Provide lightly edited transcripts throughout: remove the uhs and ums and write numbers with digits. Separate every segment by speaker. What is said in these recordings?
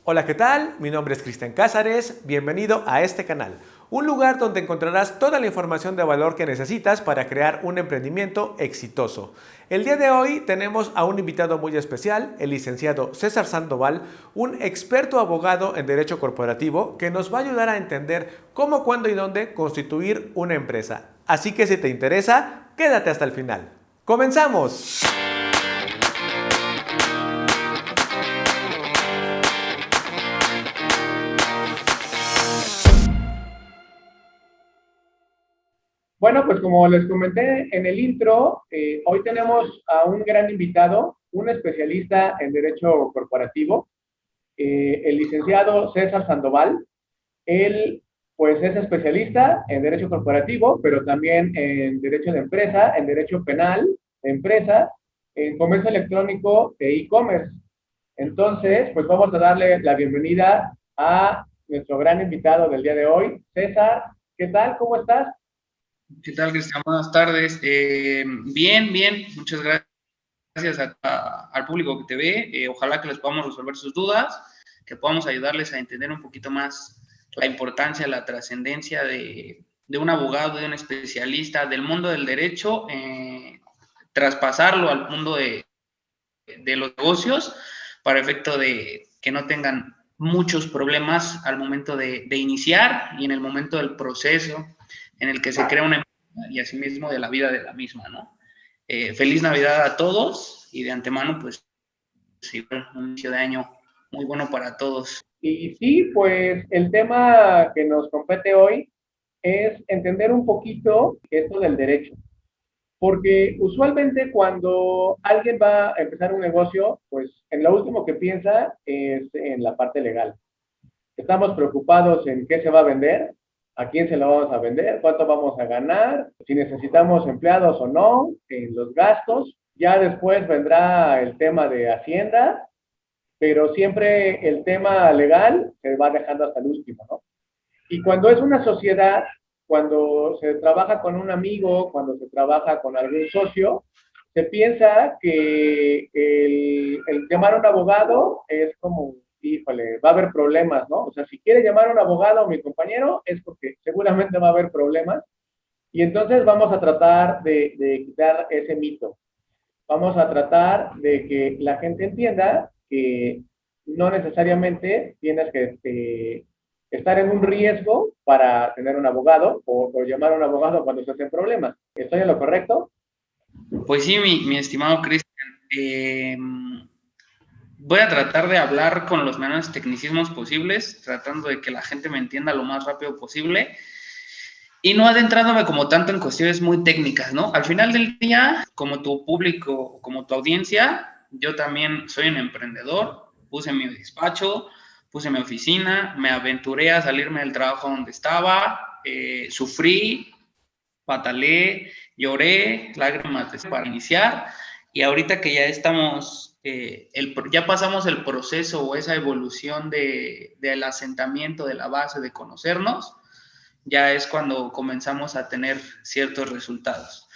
Speaker 1: Hola, ¿qué tal? Mi nombre es Cristian Cázares, bienvenido a este canal, un lugar donde encontrarás toda la información de valor que necesitas para crear un emprendimiento exitoso. El día de hoy tenemos a un invitado muy especial, el licenciado César Sandoval, un experto abogado en derecho corporativo que nos va a ayudar a entender cómo, cuándo y dónde constituir una empresa. Así que si te interesa, quédate hasta el final. ¡Comenzamos!
Speaker 2: Bueno, pues como les comenté en el intro, hoy tenemos a un gran invitado, un especialista en derecho corporativo, el licenciado César Sandoval. Él, pues, es especialista en derecho corporativo, pero también en derecho de empresa, en derecho penal de empresa, en comercio electrónico e e-commerce. Entonces, pues vamos a darle la bienvenida a nuestro gran invitado del día de hoy, César. ¿Qué tal? ¿Cómo estás?
Speaker 3: ¿Qué tal, Cristian? Buenas tardes. Bien, bien. Muchas gracias al público que te ve. Ojalá que les podamos resolver sus dudas, que podamos ayudarles a entender un poquito más la importancia, la trascendencia de un abogado, de un especialista del mundo del derecho, traspasarlo al mundo de los negocios para efecto de que no tengan muchos problemas al momento de iniciar y en el momento del proceso en el que se crea una empresa y asimismo de la vida de la misma, ¿no? Feliz Navidad a todos y de antemano, pues, sí, un inicio de año muy bueno para todos.
Speaker 2: Y sí, pues el tema que nos compete hoy es entender un poquito esto del derecho, porque usualmente cuando alguien va a empezar un negocio, pues en lo último que piensa es en la parte legal. Estamos preocupados en qué se va a vender, a quién se lo vamos a vender, cuánto vamos a ganar, si necesitamos empleados o no, en los gastos. Ya después vendrá el tema de Hacienda, pero siempre el tema legal se va dejando hasta el último, ¿no? Y cuando es una sociedad, cuando se trabaja con un amigo, cuando se trabaja con algún socio, se piensa que el llamar a un abogado es como, híjole, va a haber problemas, ¿no? O sea, si quiere llamar a un abogado a mi compañero es porque seguramente va a haber problemas. Y entonces vamos a tratar de quitar ese mito. Vamos a tratar de que la gente entienda que no necesariamente tienes que estar en un riesgo para tener un abogado o llamar a un abogado cuando se hacen problemas. ¿Estoy en lo correcto?
Speaker 3: Pues sí, mi estimado Cristian, voy a tratar de hablar con los menores tecnicismos posibles, tratando de que la gente me entienda lo más rápido posible y no adentrándome como tanto en cuestiones muy técnicas, ¿no? Al final del día, como tu público, como tu audiencia, yo también soy un emprendedor, puse mi despacho, puse mi oficina, me aventuré a salirme del trabajo donde estaba, sufrí, pataleé, lloré, lágrimas para iniciar, y ahorita que ya estamos, ya pasamos el proceso o esa evolución del asentamiento, de la base, de conocernos, ya es cuando comenzamos a tener ciertos resultados.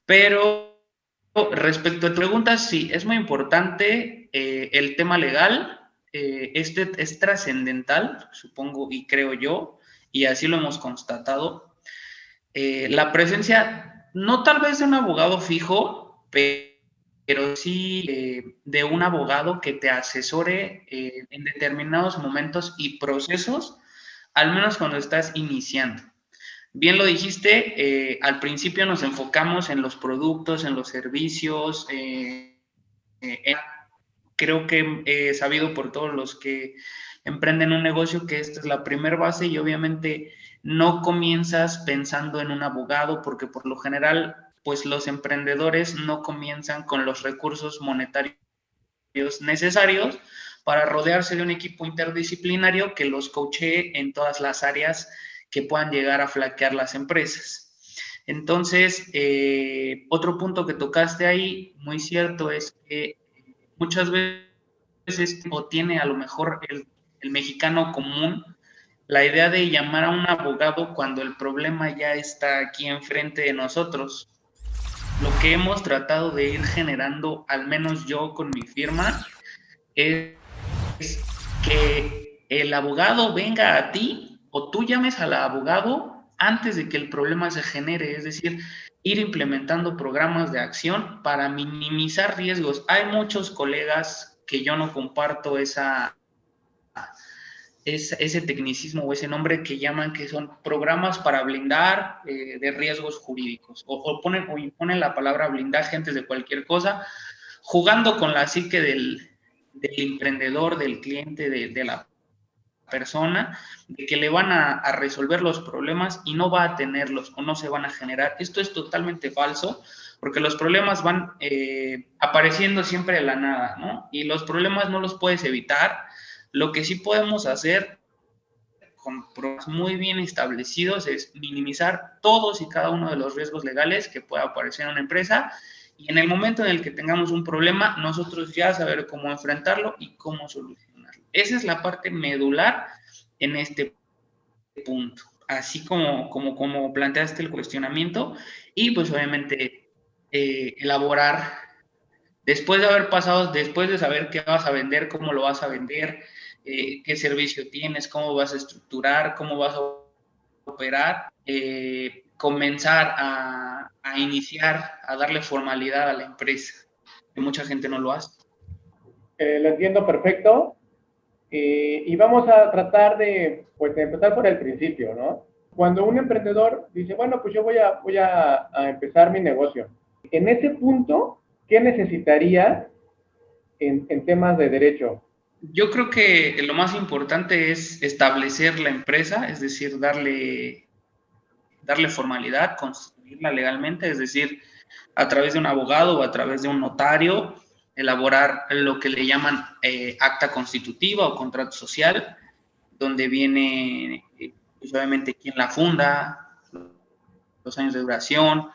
Speaker 3: Pero respecto a tu pregunta, sí, es muy importante el tema legal. Este es trascendental, supongo y creo yo, y así lo hemos constatado. La presencia, no tal vez de un abogado fijo, pero sí de un abogado que te asesore en determinados momentos y procesos, al menos cuando estás iniciando. Bien lo dijiste, al principio nos enfocamos en los productos, en los servicios. Creo que he sabido por todos los que emprenden un negocio que esta es la primera base y obviamente no comienzas pensando en un abogado porque por lo general pues los emprendedores no comienzan con los recursos monetarios necesarios para rodearse de un equipo interdisciplinario que los coachee en todas las áreas que puedan llegar a flaquear las empresas. Entonces, otro punto que tocaste ahí, muy cierto, es que muchas veces o tiene a lo mejor el mexicano común la idea de llamar a un abogado cuando el problema ya está aquí enfrente de nosotros. Lo que hemos tratado de ir generando, al menos yo con mi firma, es que el abogado venga a ti o tú llames al abogado antes de que el problema se genere, es decir, ir implementando programas de acción para minimizar riesgos. Hay muchos colegas que yo no comparto ese tecnicismo o ese nombre que llaman que son programas para blindar de riesgos jurídicos o imponen la palabra blindaje antes de cualquier cosa, jugando con la psique del emprendedor, del cliente, de la persona, de que le van a resolver los problemas y no va a tenerlos o no se van a generar. Esto es totalmente falso, porque los problemas van apareciendo siempre de la nada, ¿no? Y los problemas no los puedes evitar. Lo que sí podemos hacer con programas muy bien establecidos es minimizar todos y cada uno de los riesgos legales que pueda aparecer en una empresa, y en el momento en el que tengamos un problema, nosotros ya saber cómo enfrentarlo y cómo solucionarlo. Esa es la parte medular en este punto, así como planteaste el cuestionamiento, y pues obviamente elaborar, después de haber pasado, después de saber qué vas a vender, cómo lo vas a vender, qué servicio tienes, cómo vas a estructurar, cómo vas a operar, comenzar a iniciar, a darle formalidad a la empresa, que mucha gente no lo hace.
Speaker 2: Lo entiendo perfecto. Y vamos a tratar de empezar por el principio, ¿no? Cuando un emprendedor dice, bueno, pues yo voy a empezar mi negocio. En ese punto, ¿qué necesitaría en temas de derecho?
Speaker 3: Yo creo que lo más importante es establecer la empresa, es decir, darle formalidad, constituirla legalmente, es decir, a través de un abogado o a través de un notario, elaborar lo que le llaman acta constitutiva o contrato social, donde viene pues, obviamente quién la funda, los años de duración,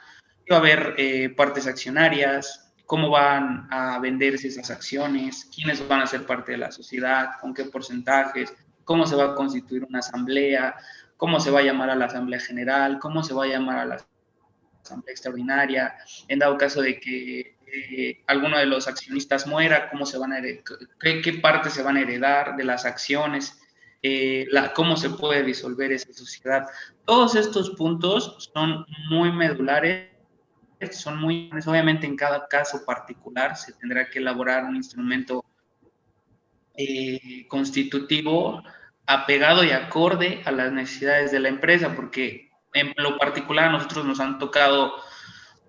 Speaker 3: va a haber partes accionarias, cómo van a venderse esas acciones, quiénes van a ser parte de la sociedad, con qué porcentajes, cómo se va a constituir una asamblea, cómo se va a llamar a la asamblea general, cómo se va a llamar a la asamblea extraordinaria, en dado caso de que alguno de los accionistas muera, cómo se van a qué partes se van a heredar de las acciones, cómo se puede disolver esa sociedad. Todos estos puntos son muy medulares, son muy, obviamente en cada caso particular se tendrá que elaborar un instrumento constitutivo apegado y acorde a las necesidades de la empresa, porque en lo particular a nosotros nos han tocado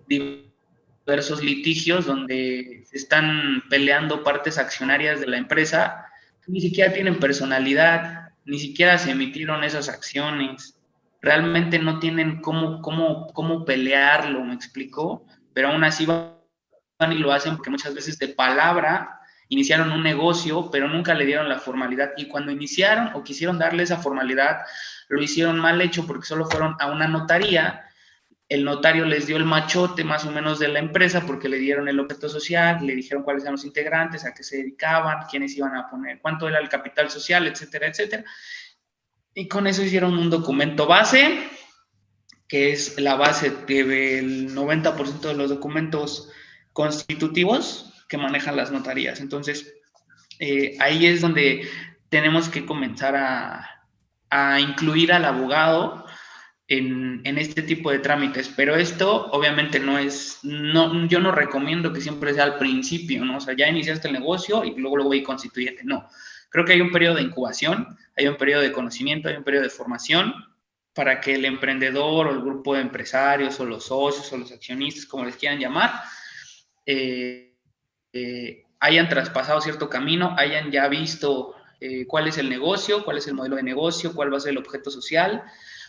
Speaker 3: diversos litigios donde se están peleando partes accionarias de la empresa que ni siquiera tienen personalidad, ni siquiera se emitieron esas acciones, realmente no tienen cómo pelearlo, ¿me explico? Pero aún así van y lo hacen porque muchas veces de palabra iniciaron un negocio, pero nunca le dieron la formalidad, y cuando iniciaron o quisieron darle esa formalidad, lo hicieron mal hecho porque solo fueron a una notaría. El notario les dio el machote más o menos de la empresa porque le dieron el objeto social, le dijeron cuáles eran los integrantes, a qué se dedicaban, quiénes iban a poner, cuánto era el capital social, etcétera, etcétera. Y con eso hicieron un documento base, que es la base del 90% de los documentos constitutivos que manejan las notarías. Entonces, ahí es donde tenemos que comenzar a incluir al abogado en este tipo de trámites, pero esto obviamente yo no recomiendo que siempre sea al principio, ¿no? O sea, ya iniciaste el negocio y luego voy a constituirte, no. Creo que hay un periodo de incubación, hay un periodo de conocimiento, hay un periodo de formación para que el emprendedor o el grupo de empresarios o los socios o los accionistas, como les quieran llamar, hayan traspasado cierto camino, hayan ya visto cuál es el negocio, cuál es el modelo de negocio, cuál va a ser el objeto social,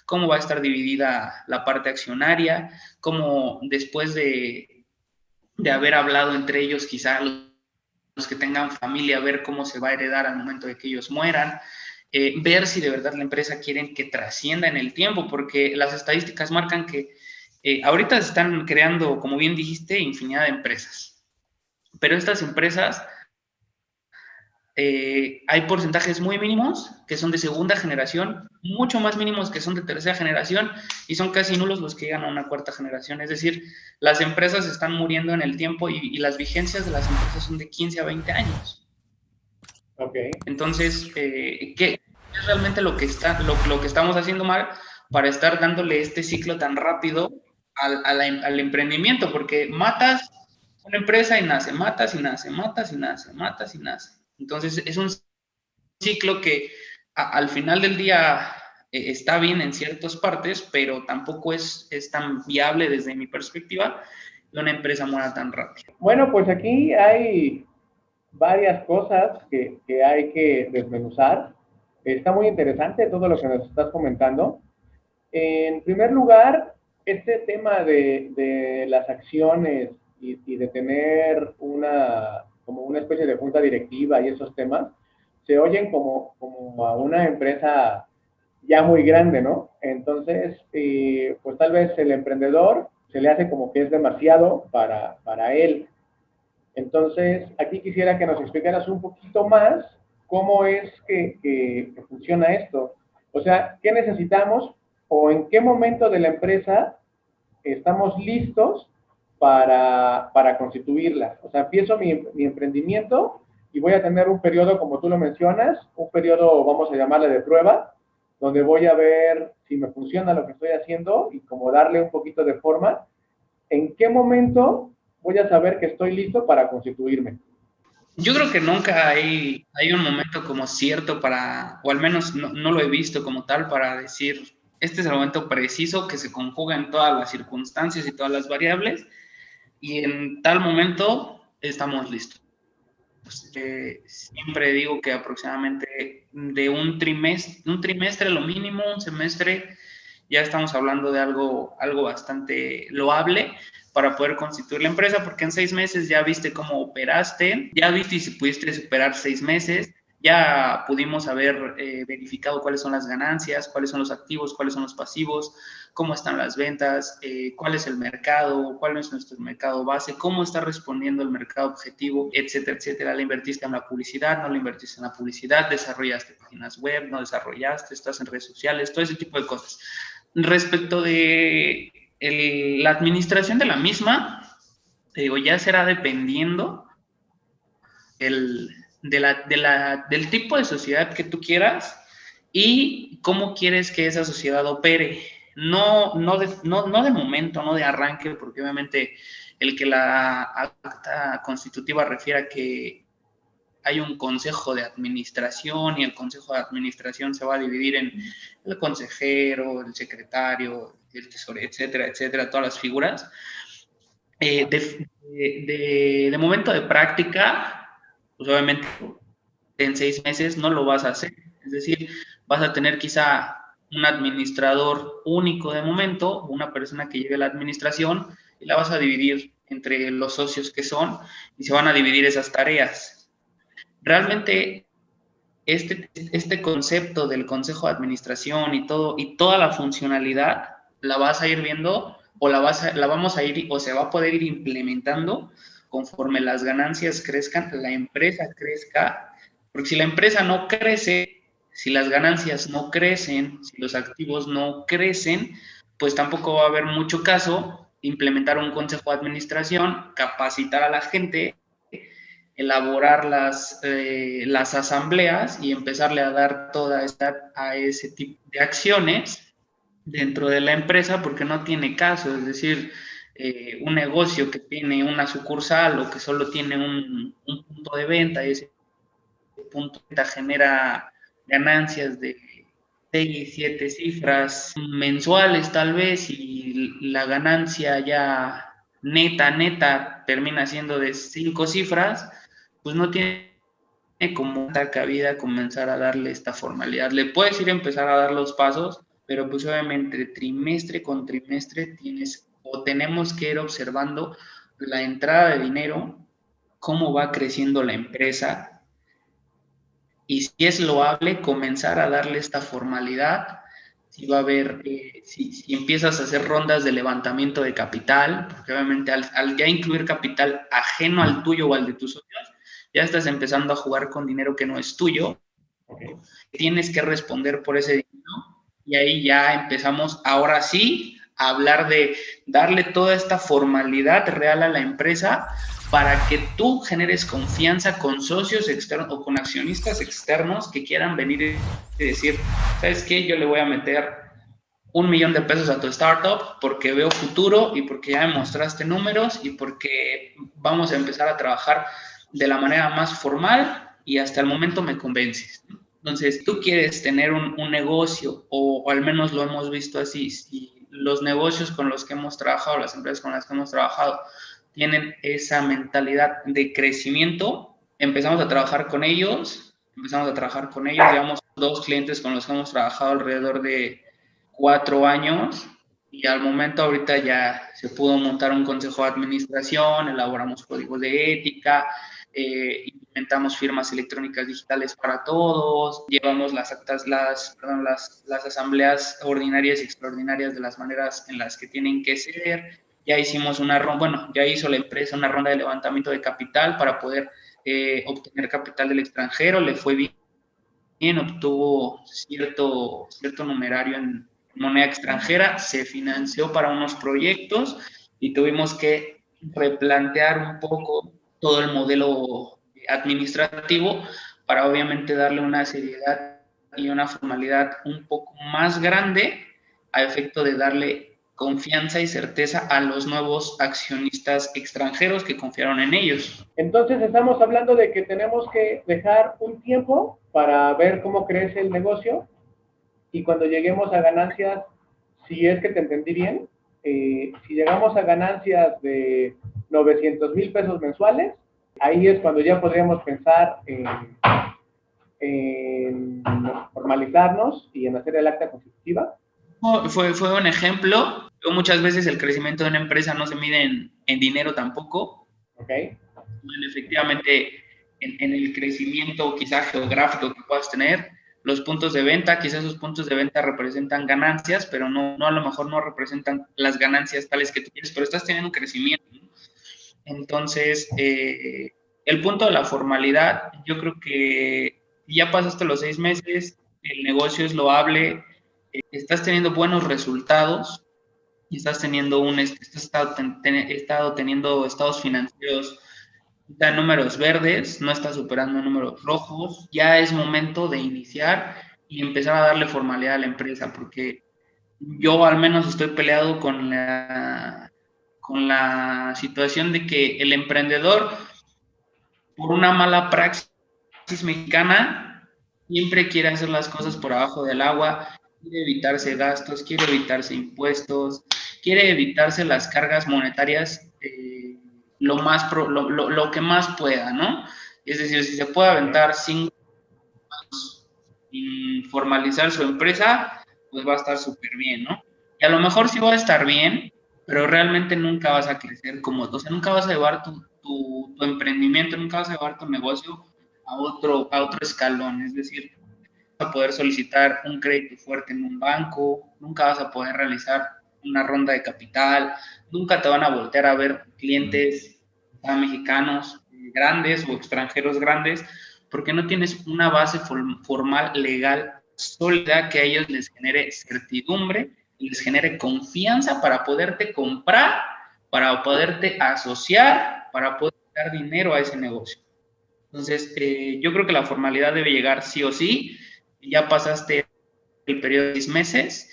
Speaker 3: cómo va a estar dividida la parte accionaria, cómo después de haber hablado entre ellos, quizá los que tengan familia, ver cómo se va a heredar al momento de que ellos mueran, ver si de verdad la empresa quieren que trascienda en el tiempo, porque las estadísticas marcan que ahorita se están creando, como bien dijiste, infinidad de empresas, pero estas empresas hay porcentajes muy mínimos que son de segunda generación, mucho más mínimos que son de tercera generación, y son casi nulos los que llegan a una cuarta generación. Es decir, las empresas están muriendo en el tiempo y las vigencias de las empresas son de 15 a 20 años.
Speaker 2: Ok.
Speaker 3: Entonces, es realmente lo que estamos haciendo mal para estar dándole este ciclo tan rápido al emprendimiento, porque matas una empresa y nace, matas y nace, matas y nace, matas y nace. Entonces es un ciclo que al final del día está bien en ciertas partes, pero tampoco es tan viable desde mi perspectiva que una empresa muera tan rápido.
Speaker 2: Bueno, pues aquí hay varias cosas que hay que desmenuzar. Está muy interesante todo lo que nos estás comentando. En primer lugar, este tema de las acciones y de tener como una especie de junta directiva y esos temas, se oyen como a una empresa ya muy grande, ¿no? Entonces, pues tal vez el emprendedor se le hace como que es demasiado para él. Entonces, aquí quisiera que nos explicaras un poquito más cómo es que funciona esto. O sea, ¿qué necesitamos o en qué momento de la empresa estamos listos para constituirla? O sea, empiezo mi emprendimiento y voy a tener un periodo, como tú lo mencionas, un periodo, vamos a llamarle de prueba, donde voy a ver si me funciona lo que estoy haciendo y como darle un poquito de forma. ¿En qué momento voy a saber que estoy listo para constituirme?
Speaker 3: Yo creo que nunca hay un momento como cierto para, o al menos no lo he visto como tal, para decir, este es el momento preciso que se conjugan todas las circunstancias y todas las variables, y en tal momento estamos listos. Siempre digo que aproximadamente de un trimestre lo mínimo, un semestre, ya estamos hablando de algo bastante loable para poder constituir la empresa, porque en 6 meses ya viste cómo operaste, ya viste si pudiste superar 6 meses, ya pudimos haber verificado cuáles son las ganancias, cuáles son los activos, cuáles son los pasivos, cómo están las ventas, cuál es el mercado, cuál es nuestro mercado base, cómo está respondiendo el mercado objetivo, etcétera, etcétera. ¿Le invertiste en la publicidad? ¿No le invertiste en la publicidad? ¿Desarrollaste páginas web? ¿No desarrollaste? ¿Estás en redes sociales? Todo ese tipo de cosas. Respecto de la administración de la misma, te digo, ya será dependiendo del tipo de sociedad que tú quieras y cómo quieres que esa sociedad opere. No de momento, no de arranque, porque obviamente el que la acta constitutiva refiere a que hay un consejo de administración y el consejo de administración se va a dividir en el consejero, el secretario, el tesorero, etcétera, etcétera, todas las figuras. De momento de práctica, pues obviamente en 6 meses no lo vas a hacer. Es decir, vas a tener quizá un administrador único de momento, una persona que lleve la administración y la vas a dividir entre los socios que son y se van a dividir esas tareas. Realmente este concepto del consejo de administración y toda la funcionalidad la vas a ir viendo o la vamos a ir o se va a poder ir implementando conforme las ganancias crezcan, la empresa crezca, porque si la empresa no crece, si las ganancias no crecen, si los activos no crecen, pues tampoco va a haber mucho caso implementar un consejo de administración, capacitar a la gente, elaborar las asambleas y empezarle a dar a ese tipo de acciones dentro de la empresa, porque no tiene caso, es decir, un negocio que tiene una sucursal o que solo tiene un punto de venta y ese punto de venta genera ganancias de 6, 7 cifras mensuales tal vez y la ganancia ya neta termina siendo de 5 cifras, pues no tiene como esta cabida comenzar a darle esta formalidad. Le puedes ir a empezar a dar los pasos, pero pues obviamente trimestre con trimestre tenemos que ir observando la entrada de dinero, cómo va creciendo la empresa y si es loable comenzar a darle esta formalidad. Si va a haber, si empiezas a hacer rondas de levantamiento de capital, porque obviamente al ya incluir capital ajeno al tuyo o al de tus socios, ya estás empezando a jugar con dinero que no es tuyo, okay. Tienes que responder por ese dinero y ahí ya empezamos, ahora sí, a hablar de darle toda esta formalidad real a la empresa para que tú generes confianza con socios externos o con accionistas externos que quieran venir y decir, ¿sabes qué? Yo le voy a meter $1,000,000 a tu startup porque veo futuro y porque ya me mostraste números y porque vamos a empezar a trabajar de la manera más formal y hasta el momento me convences. Entonces, tú quieres tener un negocio, o al menos lo hemos visto así, si los negocios con los que hemos trabajado, las empresas con las que hemos trabajado, tienen esa mentalidad de crecimiento, empezamos a trabajar con ellos, llevamos 2 clientes con los que hemos trabajado alrededor de 4 años, y al momento ahorita ya se pudo montar un consejo de administración, elaboramos códigos de ética, implementamos firmas electrónicas digitales para todos, llevamos las actas, las asambleas ordinarias y extraordinarias de las maneras en las que tienen que ser. Ya hicimos ya hizo la empresa una ronda de levantamiento de capital para poder obtener capital del extranjero, le fue bien, obtuvo cierto numerario en moneda extranjera, se financió para unos proyectos y tuvimos que replantear un poco todo el modelo administrativo para obviamente darle una seriedad y una formalidad un poco más grande a efecto de darle confianza y certeza a los nuevos accionistas extranjeros que confiaron en ellos.
Speaker 2: Entonces estamos hablando de que tenemos que dejar un tiempo para ver cómo crece el negocio y cuando lleguemos a ganancias, si es que te entendí bien, si llegamos a ganancias de 900,000 pesos mensuales, ahí es cuando ya podríamos pensar en formalizarnos y en hacer el acta constitutiva.
Speaker 3: Fue un ejemplo. Muchas veces el crecimiento de una empresa no se mide en dinero tampoco.
Speaker 2: Okay.
Speaker 3: Efectivamente, en el crecimiento quizá geográfico que puedas tener, los puntos de venta, quizás esos puntos de venta representan ganancias, pero no a lo mejor no representan las ganancias tales que tú quieres, pero estás teniendo un crecimiento. Entonces, el punto de la formalidad, yo creo que ya pasaste los 6 meses, el negocio es loable, estás teniendo buenos resultados y estás estado teniendo estados financieros en números verdes, no estás superando números rojos, ya es momento de iniciar y empezar a darle formalidad a la empresa, porque yo al menos estoy peleado con la situación de que el emprendedor, por una mala praxis mexicana, siempre quiere hacer las cosas por abajo del agua, quiere evitarse gastos, quiere evitarse impuestos, quiere evitarse las cargas monetarias lo que más pueda, ¿no? Es decir, si se puede aventar 5 años sin formalizar su empresa, pues va a estar súper bien, ¿no? Y a lo mejor sí va a estar bien, pero realmente nunca vas a crecer o sea, nunca vas a llevar tu emprendimiento, nunca vas a llevar tu negocio a otro escalón, es decir, vas a poder solicitar un crédito fuerte en un banco, nunca vas a poder realizar una ronda de capital, nunca te van a voltear a ver clientes mexicanos grandes o extranjeros grandes, porque no tienes una base formal, legal, sólida, que a ellos les genere certidumbre, les genere confianza para poderte comprar, para poderte asociar, para poder dar dinero a ese negocio. Entonces, yo creo que la formalidad debe llegar sí o sí. Ya pasaste el periodo de 6 meses,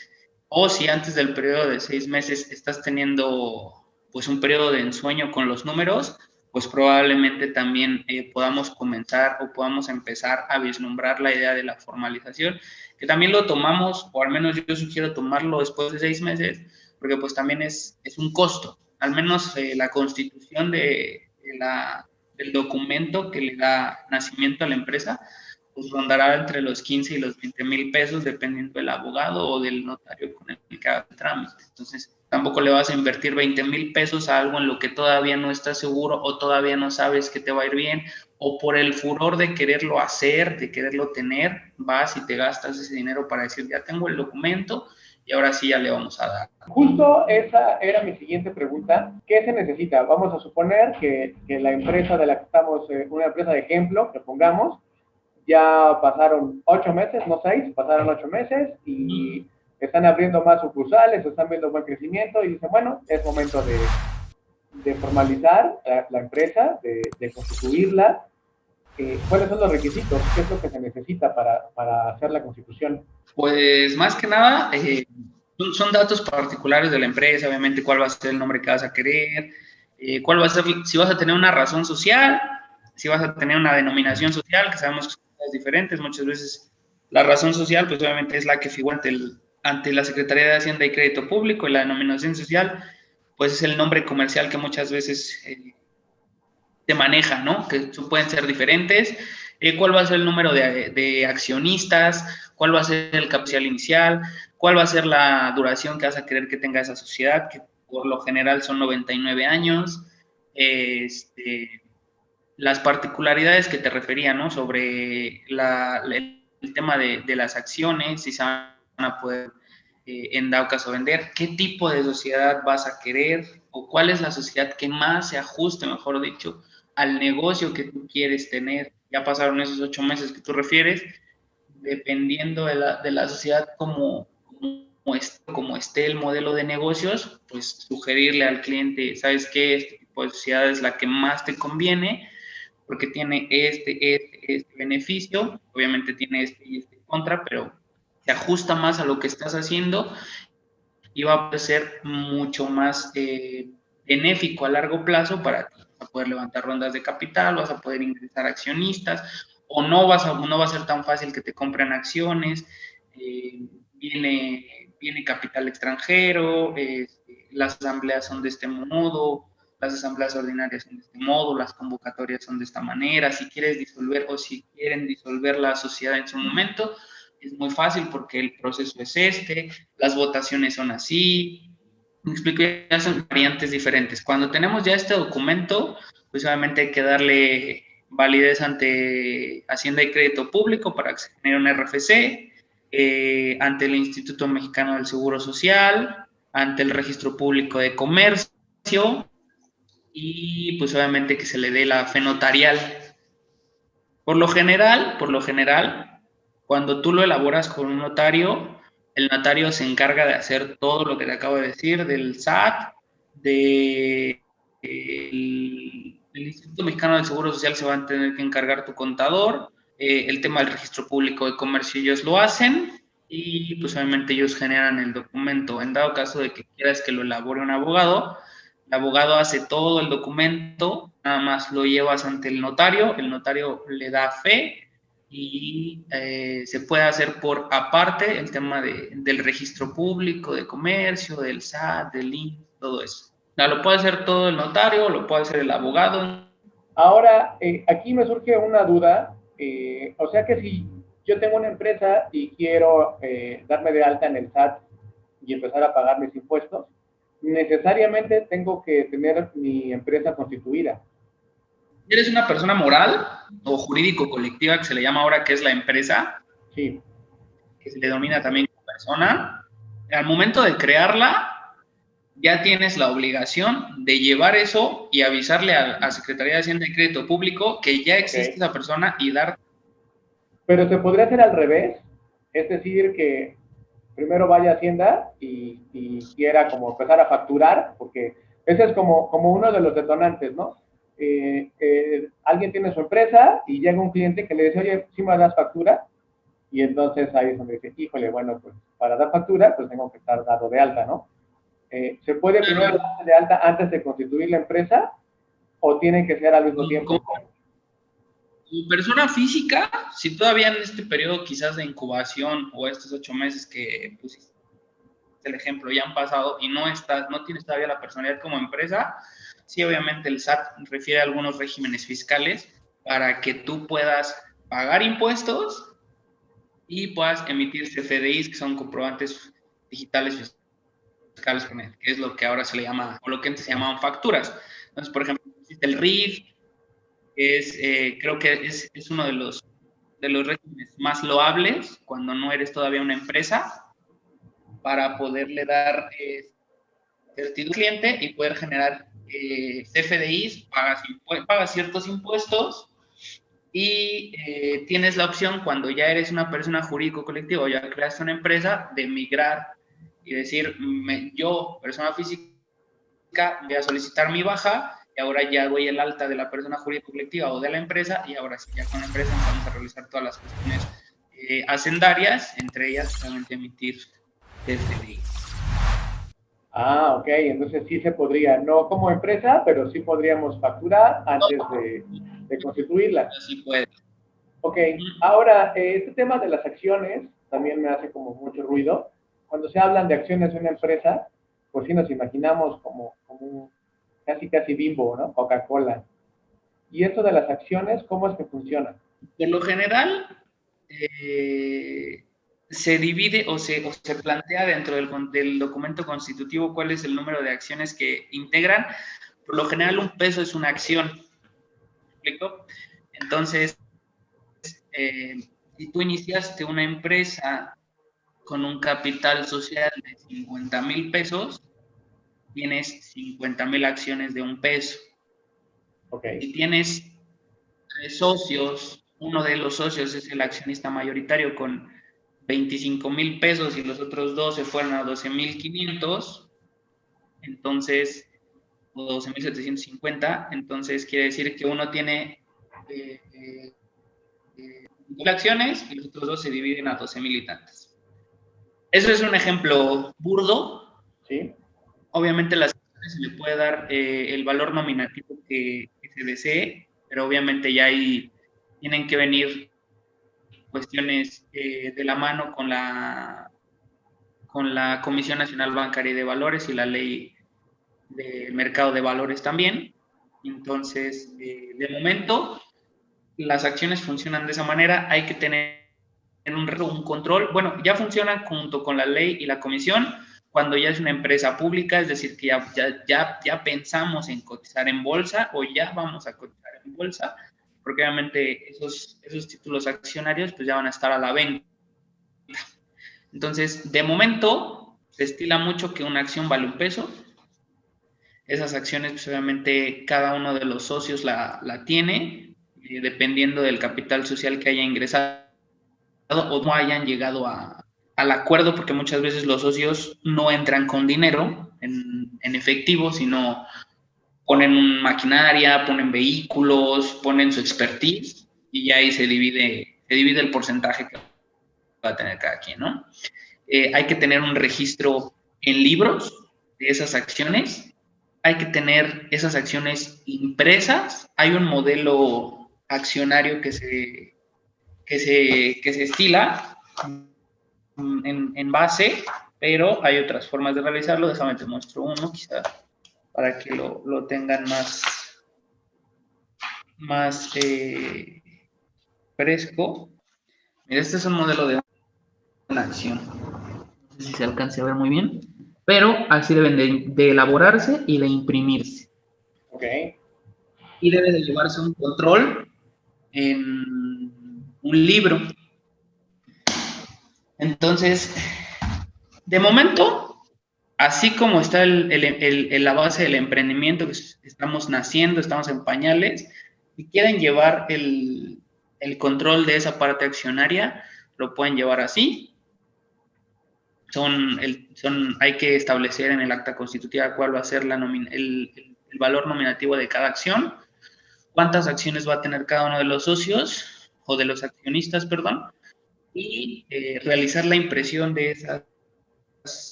Speaker 3: o si antes del periodo de 6 meses estás teniendo pues un periodo de ensueño con los números, pues probablemente también podamos comenzar o podamos empezar a vislumbrar la idea de la formalización, que también lo tomamos, o al menos yo sugiero tomarlo después de 6 meses, porque pues también es un costo. Al menos la constitución del documento que le da nacimiento a la empresa, pues rondará entre los 15 y los 20,000 pesos, dependiendo del abogado o del notario con el que haga el trámite. Entonces, tampoco le vas a invertir 20,000 pesos a algo en lo que todavía no estás seguro o todavía no sabes que te va a ir bien, o por el furor de quererlo hacer, de quererlo tener, vas y te gastas ese dinero para decir, ya tengo el documento y ahora sí ya le vamos a dar.
Speaker 2: Justo esa era mi siguiente pregunta. ¿Qué se necesita? Vamos a suponer que la empresa de la que estamos, una empresa de ejemplo, que pongamos, ya pasaron 8 meses, no 6, pasaron 8 meses y están abriendo más sucursales, están viendo buen crecimiento y dicen, bueno, es momento de formalizar la empresa, de constituirla, ¿cuáles son los requisitos? ¿Qué es lo que se necesita para hacer la constitución?
Speaker 3: Pues más que nada, son datos particulares de la empresa, obviamente cuál va a ser el nombre que vas a querer, cuál va a ser, si vas a tener una razón social, si vas a tener una denominación social, que sabemos que son cosas diferentes, muchas veces la razón social, pues obviamente es la que figura ante la Secretaría de Hacienda y Crédito Público, y la denominación social, pues es el nombre comercial que muchas veces se maneja, ¿no? Que pueden ser diferentes. ¿Cuál va a ser el número de accionistas? ¿Cuál va a ser el capital inicial? ¿Cuál va a ser la duración que vas a querer que tenga esa sociedad? Que por lo general son 99 años. Las particularidades que te refería, ¿no? Sobre el tema de las acciones, si se van a poder en dado caso vender, qué tipo de sociedad vas a querer o cuál es la sociedad que más se ajuste, mejor dicho, al negocio que tú quieres tener. Ya pasaron esos 8 meses que tú refieres, dependiendo de la sociedad como esté el modelo de negocios, pues sugerirle al cliente, ¿sabes qué? Este tipo de sociedad es la que más te conviene porque tiene este beneficio, obviamente tiene este y este contra, pero se ajusta más a lo que estás haciendo y va a ser mucho más benéfico a largo plazo para ti. Vas a poder levantar rondas de capital, vas a poder ingresar accionistas, o no va a ser tan fácil que te compren acciones, viene capital extranjero, las asambleas son de este modo, las asambleas ordinarias son de este modo, las convocatorias son de esta manera, si quieres disolver o si quieren disolver la sociedad en su momento, es muy fácil porque el proceso es las votaciones son así, me explico, ya son variantes diferentes. Cuando tenemos ya este documento, pues obviamente hay que darle validez ante Hacienda y Crédito Público para que se genere un RFC, ante el Instituto Mexicano del Seguro Social, ante el Registro Público de Comercio y pues obviamente que se le dé la fe notarial. Por lo general, cuando tú lo elaboras con un notario, el notario se encarga de hacer todo lo que te acabo de decir, del SAT, del Instituto Mexicano del Seguro Social se va a tener que encargar tu contador, el tema del registro público de comercio ellos lo hacen y pues obviamente ellos generan el documento. En dado caso de que quieras que lo elabore un abogado, el abogado hace todo el documento, nada más lo llevas ante el notario le da fe y se puede hacer por aparte el tema del registro público, de comercio, del SAT, del INS, todo eso. O sea, lo puede hacer todo el notario, lo puede hacer el abogado.
Speaker 2: Ahora, aquí me surge una duda, o sea que si yo tengo una empresa y quiero darme de alta en el SAT y empezar a pagar mis impuestos, necesariamente tengo que tener mi empresa constituida.
Speaker 3: ¿Eres una persona moral o jurídico colectiva que se le llama ahora que es la empresa?
Speaker 2: Sí.
Speaker 3: Que se le denomina también como persona. Al momento de crearla, ya tienes la obligación de llevar eso y avisarle a Secretaría de Hacienda y Crédito Público que ya existe esa persona y dar.
Speaker 2: Pero se podría hacer al revés, es decir, que primero vaya a Hacienda y quiera como empezar a facturar, porque ese es como uno de los detonantes, ¿no? Alguien tiene su empresa y llega un cliente que le dice, oye, ¿sí me das factura? Y entonces ahí es donde dice, híjole, bueno, pues para dar factura, pues tengo que estar dado de alta, ¿no? ¿Se puede primero darse de alta antes de constituir la empresa o tiene que ser al mismo tiempo?
Speaker 3: Como persona física, si todavía en este periodo quizás de incubación o estos 8 meses que pusiste el ejemplo ya han pasado y no tienes todavía la personalidad como empresa, sí, obviamente el SAT refiere a algunos regímenes fiscales para que tú puedas pagar impuestos y puedas emitir CFDIs, que son comprobantes digitales fiscales, que es lo que ahora se le llama, o lo que antes se llamaban facturas. Entonces, por ejemplo, existe el RIF, creo que es uno de los regímenes más loables cuando no eres todavía una empresa para poderle dar certidumbre al cliente y poder generar CFDIs, pagas ciertos impuestos y tienes la opción cuando ya eres una persona jurídico colectiva o ya creaste una empresa de migrar y decir, yo, persona física, voy a solicitar mi baja y ahora ya doy el alta de la persona jurídica colectiva o de la empresa y ahora sí, ya con la empresa vamos a realizar todas las cuestiones hacendarias, entre ellas solamente emitir CFDI.
Speaker 2: Ah, ok, entonces sí se podría, no como empresa, pero sí podríamos facturar antes de constituirla.
Speaker 3: Sí puede.
Speaker 2: Ok, ahora, este tema de las acciones también me hace como mucho ruido. Cuando se hablan de acciones de una empresa, pues sí nos imaginamos como casi Bimbo, ¿no? Coca-Cola. Y esto de las acciones, ¿cómo es que funciona?
Speaker 3: Por lo general, se divide o se plantea dentro del documento constitutivo cuál es el número de acciones que integran. Por lo general, un peso es una acción. ¿Me explico? Entonces, si tú iniciaste una empresa con un capital social de 50,000 pesos, tienes 50,000 acciones de un peso.
Speaker 2: Okay.
Speaker 3: Si tienes 3 socios, uno de los socios es el accionista mayoritario con 25,000 pesos y los otros 2 se fueron a 12,500, entonces, o 12,750, entonces quiere decir que uno tiene acciones y los otros 2 se dividen a 12,000 y tantas. Eso es un ejemplo burdo.
Speaker 2: Sí.
Speaker 3: Obviamente las acciones se le puede dar el valor nominativo que se desee, pero obviamente ya ahí tienen que venir cuestiones de la mano con la Comisión Nacional Bancaria y de Valores y la ley del mercado de valores también. Entonces, de momento, las acciones funcionan de esa manera. Hay que tener un control. Bueno, ya funcionan junto con la ley y la comisión cuando ya es una empresa pública, es decir, que ya pensamos en cotizar en bolsa o ya vamos a cotizar en bolsa, porque obviamente esos títulos accionarios pues ya van a estar a la venta. Entonces, de momento, se estila mucho que una acción vale un peso. Esas acciones, pues obviamente, cada uno de los socios la tiene, dependiendo del capital social que haya ingresado o no hayan llegado al acuerdo, porque muchas veces los socios no entran con dinero en efectivo, sino ponen maquinaria, ponen vehículos, ponen su expertise y ahí se divide el porcentaje que va a tener cada quien, ¿no? Hay que tener un registro en libros de esas acciones, hay que tener esas acciones impresas, hay un modelo accionario que se estila en base, pero hay otras formas de realizarlo. Déjame te muestro uno, quizá, para que lo tengan más fresco. Mira, este es un modelo de una acción. No sé si se alcance a ver muy bien, pero así deben de elaborarse y de imprimirse.
Speaker 2: Ok.
Speaker 3: Y debe de llevarse un control en un libro. Entonces, de momento, así como está la base del emprendimiento, que estamos naciendo, estamos en pañales, y quieren llevar el control de esa parte accionaria, lo pueden llevar así. Hay que establecer en el acta constitutiva cuál va a ser el valor nominativo de cada acción, cuántas acciones va a tener cada uno de los socios, o de los accionistas, perdón, y realizar la impresión de esas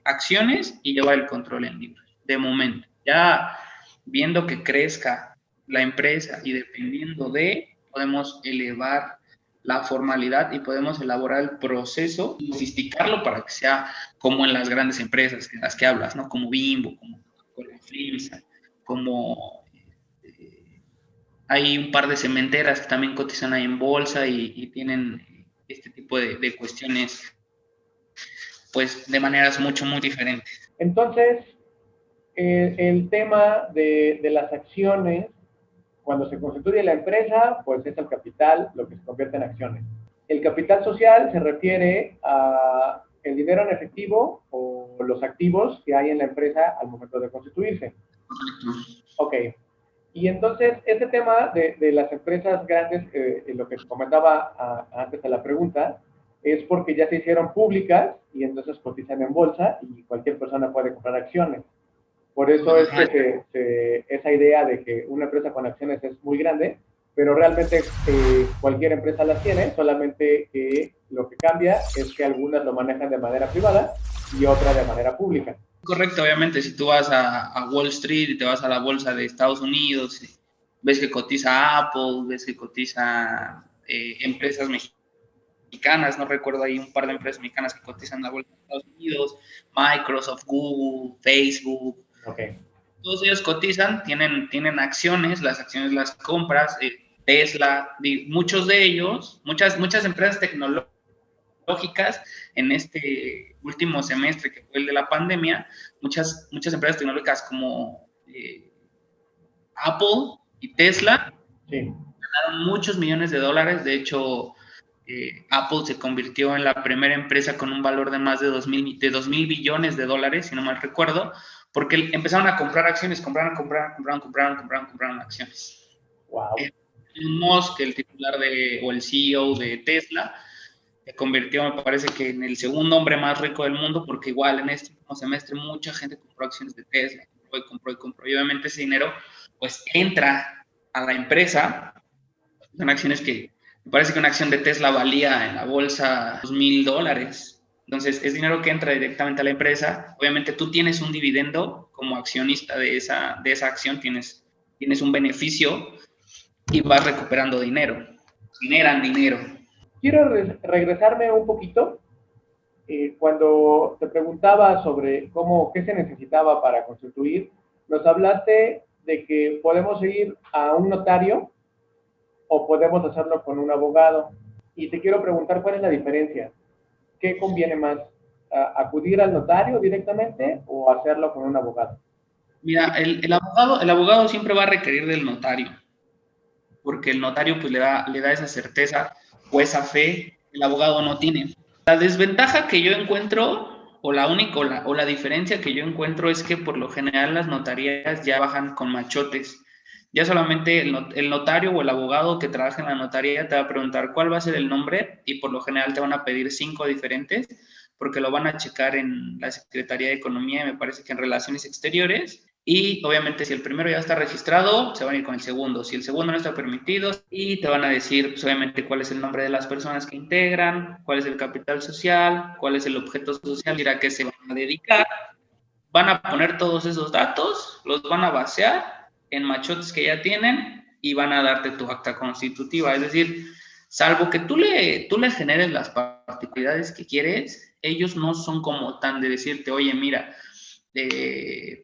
Speaker 3: acciones y llevar el control en libros, de momento. Ya viendo que crezca la empresa y dependiendo podemos elevar la formalidad y podemos elaborar el proceso y sofisticarlo para que sea como en las grandes empresas en las que hablas, ¿no? Como Bimbo, como Coca-Cola FEMSA, como hay un par de cementeras que también cotizan ahí en bolsa y tienen este tipo de cuestiones pues de maneras muy diferentes.
Speaker 2: Entonces, el tema de las acciones, cuando se constituye la empresa, pues es el capital lo que se convierte en acciones. El capital social se refiere a el dinero en efectivo o los activos que hay en la empresa al momento de constituirse. Ok. Y entonces, este tema de las empresas grandes, lo que comentaba antes de la pregunta, es porque ya se hicieron públicas y entonces cotizan en bolsa y cualquier persona puede comprar acciones. Por eso es que esa idea de que una empresa con acciones es muy grande, pero realmente cualquier empresa las tiene, solamente que lo que cambia es que algunas lo manejan de manera privada y otras de manera pública.
Speaker 3: Correcto, obviamente, si tú vas a Wall Street y te vas a la bolsa de Estados Unidos, ves que cotiza Apple, ves que cotiza empresas mexicanas, no recuerdo, hay un par de empresas mexicanas que cotizan en la bolsa de Estados Unidos, Microsoft, Google, Facebook.
Speaker 2: Okay.
Speaker 3: Todos ellos cotizan, tienen acciones, las acciones las compras, Tesla, muchos de ellos, muchas empresas tecnológicas en este último semestre que fue el de la pandemia, muchas empresas tecnológicas como Apple y Tesla ganaron muchos millones de dólares. De hecho, Apple se convirtió en la primera empresa con un valor de más de 2,000 billones de dólares, si no mal recuerdo, porque empezaron a comprar acciones, compraron acciones.
Speaker 2: Wow.
Speaker 3: Elon Musk, el titular o el CEO de Tesla, se convirtió, me parece que en el segundo hombre más rico del mundo, porque igual en este último semestre mucha gente compró acciones de Tesla, compró, y obviamente ese dinero pues entra a la empresa. Son acciones que, me parece que una acción de Tesla valía en la bolsa $2,000. Entonces, es dinero que entra directamente a la empresa. Obviamente, tú tienes un dividendo como accionista de esa acción, tienes un beneficio y vas recuperando dinero. Generan dinero.
Speaker 2: Quiero regresarme un poquito. Cuando te preguntaba sobre qué se necesitaba para constituir, nos hablaste de que podemos ir a un notario o podemos hacerlo con un abogado. Y te quiero preguntar cuál es la diferencia. ¿Qué conviene más? ¿Acudir al notario directamente o hacerlo con un abogado?
Speaker 3: Mira, el abogado siempre va a requerir del notario, porque el notario pues le da esa certeza o esa fe, el abogado no tiene. La desventaja que yo encuentro, o la diferencia que yo encuentro, es que por lo general las notarías ya bajan con machotes. Ya solamente el notario o el abogado que trabaja en la notaría te va a preguntar cuál va a ser el nombre, y por lo general te van a pedir 5 diferentes, porque lo van a checar en la Secretaría de Economía y me parece que en Relaciones Exteriores. Y obviamente si el primero ya está registrado, se van a ir con el segundo. Si el segundo no está permitido, y te van a decir pues, obviamente cuál es el nombre de las personas que integran, cuál es el capital social, cuál es el objeto social, a qué se van a dedicar. Van a poner todos esos datos, los van a basear en machotes que ya tienen y van a darte tu acta constitutiva. Es decir, salvo que tú le generes las particularidades que quieres, ellos no son como tan de decirte, oye, mira,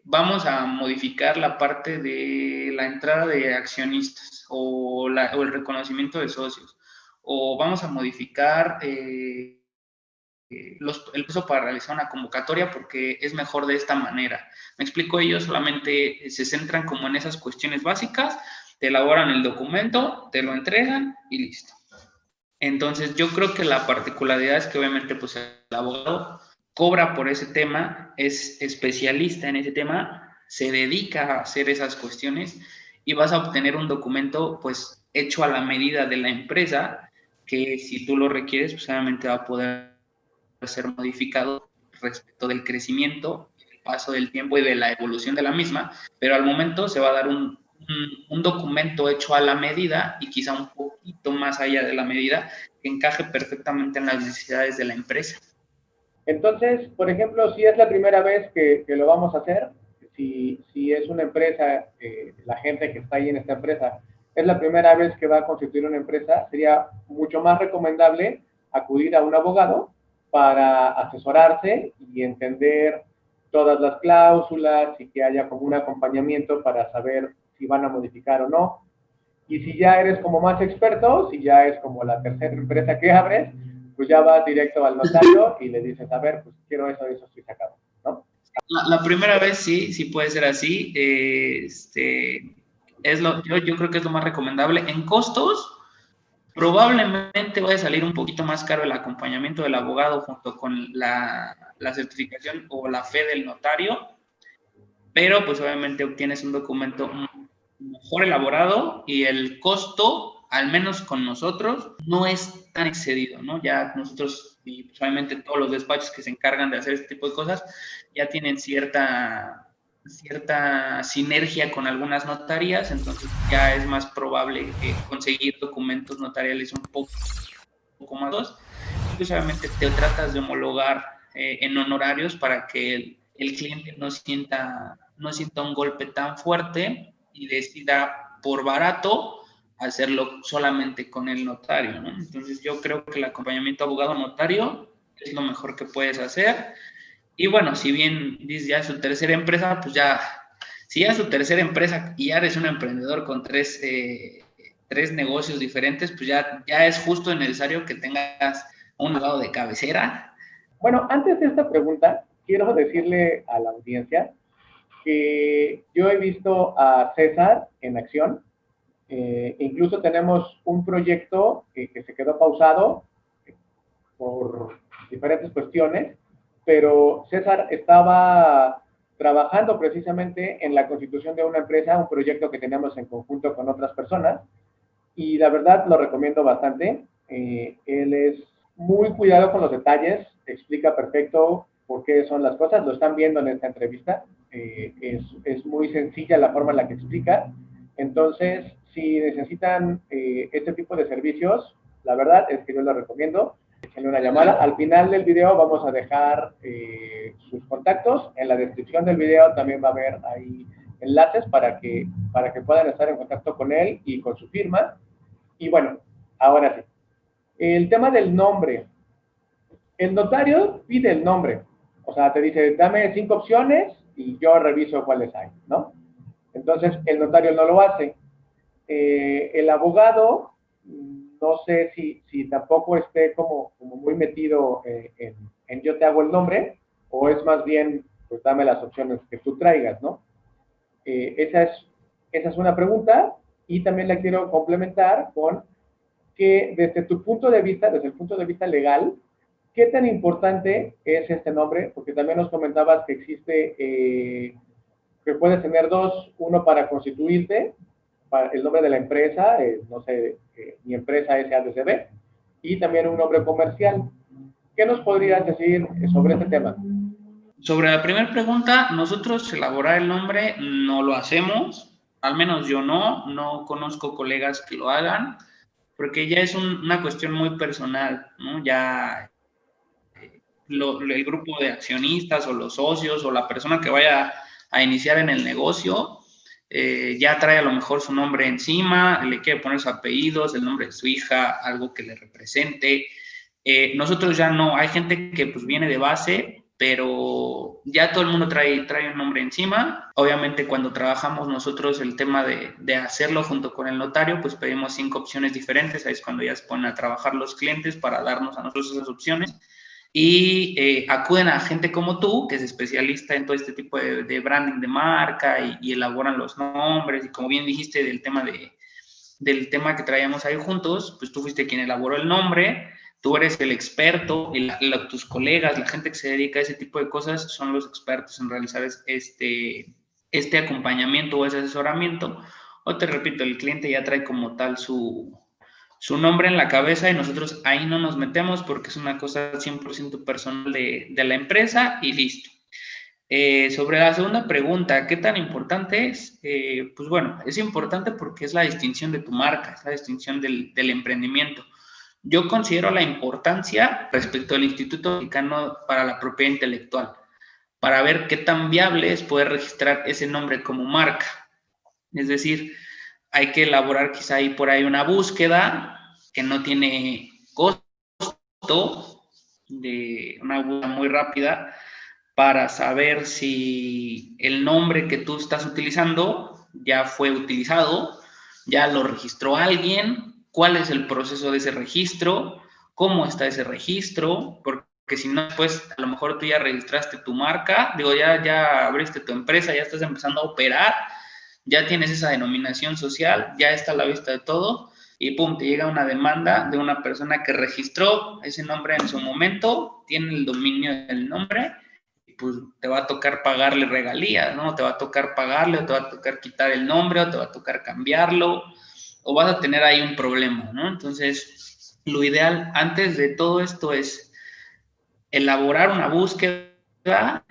Speaker 3: vamos a modificar la parte de la entrada de accionistas o el reconocimiento de socios, o vamos a modificar el plazo para realizar una convocatoria porque es mejor de esta manera. Me explico, ellos solamente se centran como en esas cuestiones básicas, te elaboran el documento, te lo entregan y listo. Entonces yo creo que la particularidad es que obviamente pues el abogado cobra por ese tema, es especialista en ese tema, se dedica a hacer esas cuestiones y vas a obtener un documento pues hecho a la medida de la empresa, que si tú lo requieres pues obviamente va a poder ser modificado respecto del crecimiento, el paso del tiempo y de la evolución de la misma, pero al momento se va a dar un documento hecho a la medida y quizá un poquito más allá de la medida que encaje perfectamente en las necesidades de la empresa.
Speaker 2: Entonces, por ejemplo, si es la primera vez que lo vamos a hacer, si es una empresa, la gente que está ahí en esta empresa, es la primera vez que va a constituir una empresa, sería mucho más recomendable acudir a un abogado para asesorarse y entender todas las cláusulas y que haya como un acompañamiento para saber si van a modificar o no. Y si ya eres como más experto, si ya es como la tercera empresa que abres, pues ya vas directo al notario y le dices, a ver, pues quiero eso, estoy sacado, ¿no?
Speaker 3: La primera vez sí puede ser así. Yo creo que es lo más recomendable. En costos, probablemente vaya a salir un poquito más caro el acompañamiento del abogado junto con la certificación o la fe del notario, pero pues obviamente obtienes un documento mejor elaborado y el costo, al menos con nosotros, no es tan excedido, ¿no? Ya nosotros, y obviamente todos los despachos que se encargan de hacer este tipo de cosas, ya tienen cierta cierta sinergia con algunas notarías, entonces ya es más probable conseguir documentos notariales un poco más. Y pues obviamente te tratas de homologar en honorarios para que el cliente no sienta un golpe tan fuerte y decida por barato hacerlo solamente con el notario, ¿no? Entonces yo creo que el acompañamiento abogado-notario es lo mejor que puedes hacer. Y bueno, si bien dices ya es su tercera empresa, pues ya, si ya es su tercera empresa y ya eres un emprendedor con tres negocios diferentes, pues ya es justo necesario que tengas un abogado de cabecera.
Speaker 2: Bueno, antes de esta pregunta, quiero decirle a la audiencia que yo he visto a César en acción. Incluso tenemos un proyecto que se quedó pausado por diferentes cuestiones, pero César estaba trabajando precisamente en la constitución de una empresa, un proyecto que teníamos en conjunto con otras personas, y la verdad lo recomiendo bastante. Él es muy cuidado con los detalles, explica perfecto por qué son las cosas, lo están viendo en esta entrevista, es muy sencilla la forma en la que explica. Entonces, si necesitan este tipo de servicios, la verdad es que yo lo recomiendo. Échenle una llamada. Al final del video vamos a dejar sus contactos. En la descripción del video también va a haber ahí enlaces para que puedan estar en contacto con él y con su firma. Y bueno, ahora sí. El tema del nombre. El notario pide el nombre. O sea, te dice, dame 5 opciones y yo reviso cuáles hay, ¿no? Entonces, el notario no lo hace. El abogado, no sé si tampoco esté como muy metido en yo te hago el nombre, o es más bien, pues dame las opciones que tú traigas, ¿no? Esa es una pregunta, y también la quiero complementar con que desde tu punto de vista, desde el punto de vista legal, ¿qué tan importante es este nombre? Porque también nos comentabas que existe, que puedes tener dos, uno para constituirte, para el nombre de la empresa, no sé, mi empresa SADCB, y también un nombre comercial. ¿Qué nos podrías decir sobre este tema?
Speaker 3: Sobre la primera pregunta, nosotros elaborar el nombre no lo hacemos, al menos yo no conozco colegas que lo hagan, porque ya es una cuestión muy personal, ¿no? Ya el grupo de accionistas o los socios o la persona que vaya a iniciar en el negocio ya trae a lo mejor su nombre encima, le quiere poner sus apellidos, el nombre de su hija, algo que le represente. Nosotros ya no, hay gente que pues viene de base, pero ya todo el mundo trae un nombre encima. Obviamente cuando trabajamos nosotros el tema de hacerlo junto con el notario, pues pedimos 5 opciones diferentes, ahí es cuando ya se ponen a trabajar los clientes para darnos a nosotros esas opciones. Y acuden a gente como tú, que es especialista en todo este tipo de branding de marca y elaboran los nombres. Y como bien dijiste del tema que traíamos ahí juntos, pues tú fuiste quien elaboró el nombre, tú eres el experto, tus colegas, la gente que se dedica a ese tipo de cosas son los expertos en realizar este acompañamiento o ese asesoramiento. O te repito, el cliente ya trae como tal su nombre en la cabeza y nosotros ahí no nos metemos porque es una cosa 100% personal de la empresa y listo. Sobre la segunda pregunta, ¿qué tan importante es? Pues bueno, es importante porque es la distinción de tu marca, es la distinción del emprendimiento. Yo considero la importancia respecto al Instituto Mexicano para la Propiedad Intelectual, para ver qué tan viable es poder registrar ese nombre como marca. Es decir, hay que elaborar quizá ahí por ahí una búsqueda que no tiene costo, de una búsqueda muy rápida, para saber si el nombre que tú estás utilizando ya fue utilizado, ya lo registró alguien, cuál es el proceso de ese registro, cómo está ese registro, porque si no, pues a lo mejor tú ya registraste tu marca, ya abriste tu empresa, ya estás empezando a operar, ya tienes esa denominación social, ya está a la vista de todo, y pum, te llega una demanda de una persona que registró ese nombre en su momento, tiene el dominio del nombre, y pues te va a tocar pagarle regalías, ¿no? Te va a tocar pagarle, o te va a tocar quitar el nombre, o te va a tocar cambiarlo, o vas a tener ahí un problema, ¿no? Entonces, lo ideal antes de todo esto es elaborar una búsqueda,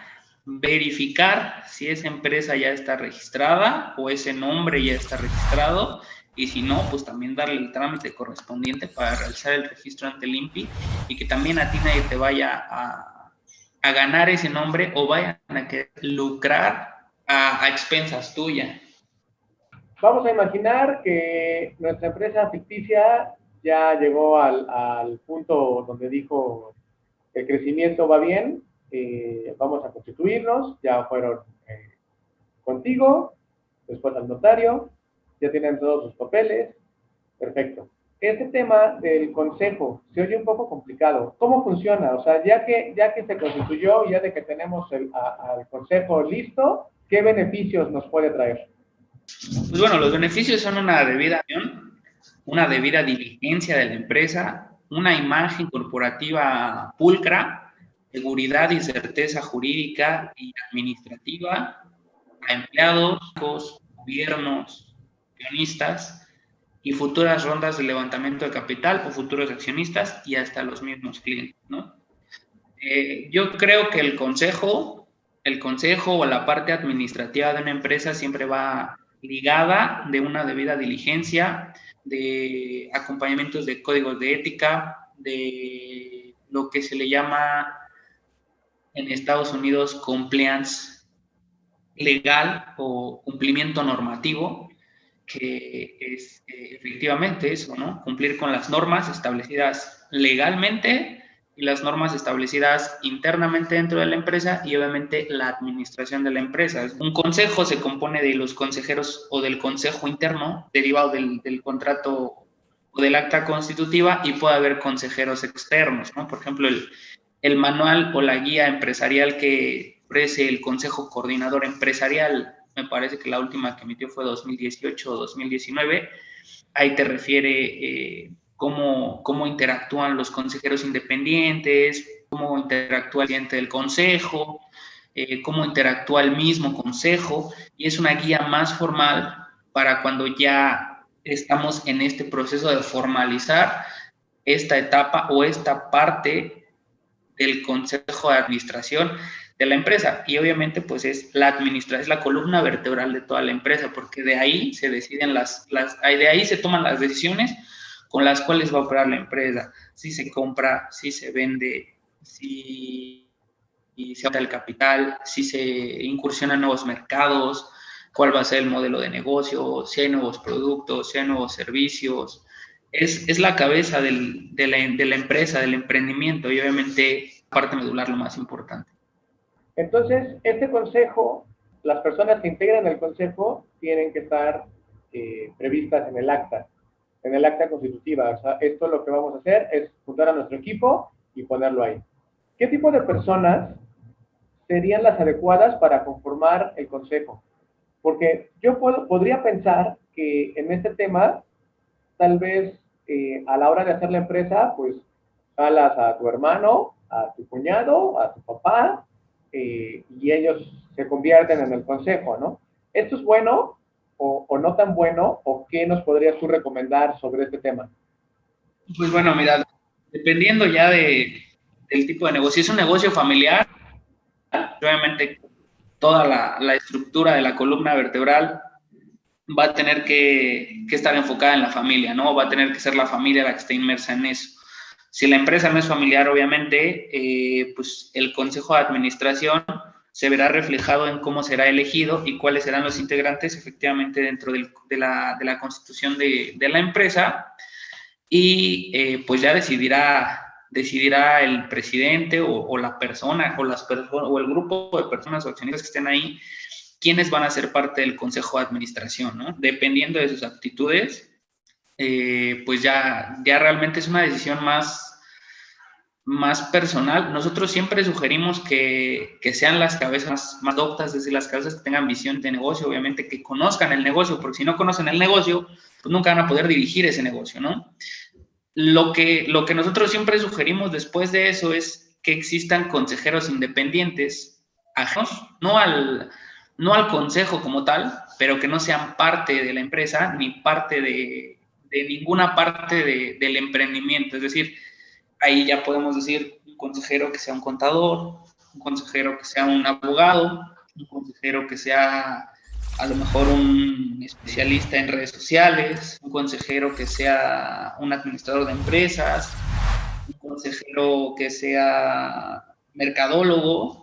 Speaker 3: verificar si esa empresa ya está registrada o ese nombre ya está registrado, y si no, pues también darle el trámite correspondiente para realizar el registro ante el INPI, y que también a ti nadie te vaya a ganar ese nombre o vayan a querer lucrar a expensas tuyas.
Speaker 2: Vamos a imaginar que nuestra empresa ficticia ya llegó al punto donde dijo el crecimiento va bien, vamos a constituirnos, ya fueron contigo, después al notario, ya tienen todos sus papeles, perfecto. Este tema del consejo se oye un poco complicado. ¿Cómo funciona? O sea, ya que se constituyó, ya de que tenemos al consejo listo, ¿qué beneficios nos puede traer?
Speaker 3: Pues bueno, los beneficios son una debida acción, una debida diligencia de la empresa, una imagen corporativa pulcra, seguridad y certeza jurídica y administrativa a empleados, gobiernos, accionistas y futuras rondas de levantamiento de capital o futuros accionistas y hasta los mismos clientes, ¿no? Yo creo que el consejo o la parte administrativa de una empresa siempre va ligada de una debida diligencia, de acompañamientos de códigos de ética, de lo que se le llama en Estados Unidos compliance legal o cumplimiento normativo, que es efectivamente eso, ¿no? Cumplir con las normas establecidas legalmente y las normas establecidas internamente dentro de la empresa y obviamente la administración de la empresa. Un consejo se compone de los consejeros o del consejo interno derivado del contrato o del acta constitutiva, y puede haber consejeros externos, ¿no? Por ejemplo, el manual o la guía empresarial que ofrece el Consejo Coordinador Empresarial, me parece que la última que emitió fue 2018 o 2019, ahí te refiere cómo interactúan los consejeros independientes, cómo interactúa el presidente del consejo, cómo interactúa el mismo consejo, y es una guía más formal para cuando ya estamos en este proceso de formalizar esta etapa o esta parte del consejo de administración de la empresa. Y obviamente pues es la columna vertebral de toda la empresa, porque de ahí se deciden de ahí se toman las decisiones con las cuales va a operar la empresa, si se compra, si se vende, si se aumenta el capital, si se incursiona en nuevos mercados, cuál va a ser el modelo de negocio, si hay nuevos productos, si hay nuevos servicios. Es la cabeza de la empresa, del emprendimiento, y obviamente parte medular lo más importante.
Speaker 2: Entonces, este consejo, las personas que integran el consejo tienen que estar previstas en el acta constitutiva. O sea, esto lo que vamos a hacer es juntar a nuestro equipo y ponerlo ahí. ¿Qué tipo de personas serían las adecuadas para conformar el consejo? Porque yo podría pensar que en este tema, tal vez a la hora de hacer la empresa, pues jalas a tu hermano, a tu cuñado, a tu papá, y ellos se convierten en el consejo, ¿no? ¿Esto es bueno o no tan bueno? ¿O qué nos podrías tú recomendar sobre este tema?
Speaker 3: Pues bueno, mira, dependiendo ya del tipo de negocio, si es un negocio familiar, obviamente toda la estructura de la columna vertebral va a tener que estar enfocada en la familia, ¿no? Va a tener que ser la familia la que esté inmersa en eso. Si la empresa no es familiar, obviamente, pues el consejo de administración se verá reflejado en cómo será elegido y cuáles serán los integrantes efectivamente dentro de la constitución de la empresa, y pues ya decidirá el presidente o la persona o el grupo de personas o accionistas que estén ahí quiénes van a ser parte del consejo de administración, ¿no? Dependiendo de sus aptitudes, pues ya realmente es una decisión más personal. Nosotros siempre sugerimos que sean las cabezas más doctas, es decir, las cabezas que tengan visión de negocio, obviamente que conozcan el negocio, porque si no conocen el negocio, pues nunca van a poder dirigir ese negocio, ¿no? Lo que nosotros siempre sugerimos después de eso es que existan consejeros independientes, ajenos, no al consejo como tal, pero que no sean parte de la empresa ni parte de ninguna parte del emprendimiento. Es decir, ahí ya podemos decir un consejero que sea un contador, un consejero que sea un abogado, un consejero que sea a lo mejor un especialista en redes sociales, un consejero que sea un administrador de empresas, un consejero que sea mercadólogo.